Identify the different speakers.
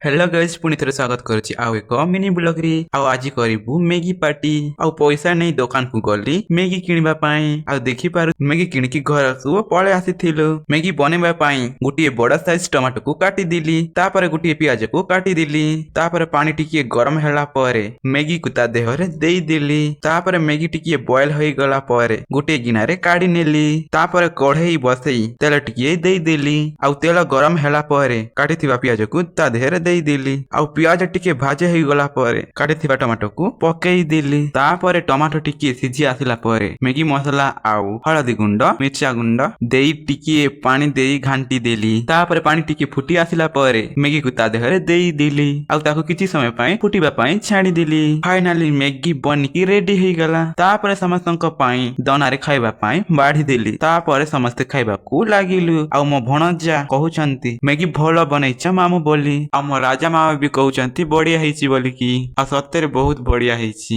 Speaker 1: Hello guys पुणी थे स्वागत करुच्ची आउ एक मिनी ब्लॉग रे आउ आज करिबू मैगी पार्टी आउ पैसा नहीं दुकान को गली मैगी किनिबा पाई आउ देखि पारु मैगी किनिकी घर सु पळे आसीथिलु मैगी बनेबा पाई गुटिए बड़ा साइज टमाटो को काटी दिली तापर गुटिए प्याज को काटी दिली तापर पानी टिकिए गरम होला परे मैगी को ता देह रे देई दिली तापर मैगी टिकिए बॉयल होई गला परे गुटिए गिना रे काढी नेली तापर कढ़ई बसई तेल टिकिए देई देली आउ तेल गरम होला परे काटिथिबा प्याज को ता देह रे देली आउ प्याज टिके भाजे हो गला परे काटिथिबा टमाटो को पकेई देली तापरे टमाटो टिके सिझी आसिला परे मैगी मसला आउ हळदी गुंड मिर्चा गुंड देई टिके पानी देई घांटी देली तापरे पानी टिके फुटी आसिला परे मैगी को ता देहरे देई देली आउ ताको किछि समय पई फुटीबा पई छाडी देली फाइनली मैगी बनिकी रेडी हो गला तापरे समस्तक पई दनारे खाइबा पई बाढी देली तापरे समस्त खाइबा को लागिलु आउ मो भणजा कहउचंती मैगी भलो बनैछ मामू बोली आ राजा मामा भी कहउचंती बढ़िया ହେଇଛି बोली की आ सत्य बहुत बढ़िया ହେଇଛି।